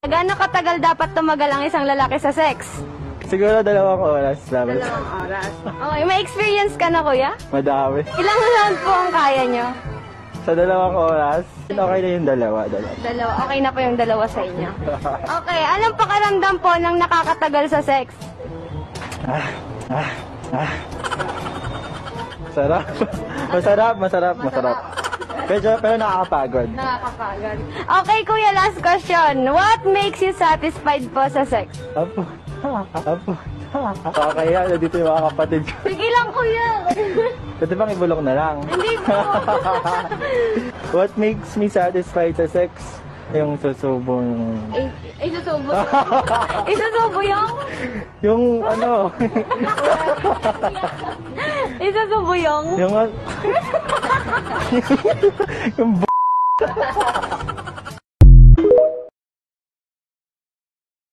Gaano katagal dapat tumagal ang isang lalaki sa sex? Siguro 2 oras dapat. 2 oras. Okay, may experience ka na, kuya? Madami. Ilang round po ang kaya nyo? Sa 2 oras, okay na yung dalawa. Dalawa. Okay na po yung dalawa sa inyo. Okay, anong pakiramdam po ng nakakatagal sa sex? Sarap. Masarap. Pero nakakapagod. Nakakapagod. Okay, kuya, last question. What makes you satisfied po sa sex? Apo. Okay yan, nandito yung mga kapatid ko. Sige lang, kuya. Pwede bang ibulong na lang? Hindi po. What makes me satisfied sa sex? Yung susubong... Isusubo. Isusubo yung? Yung ano... Isusubo yung? yung... yung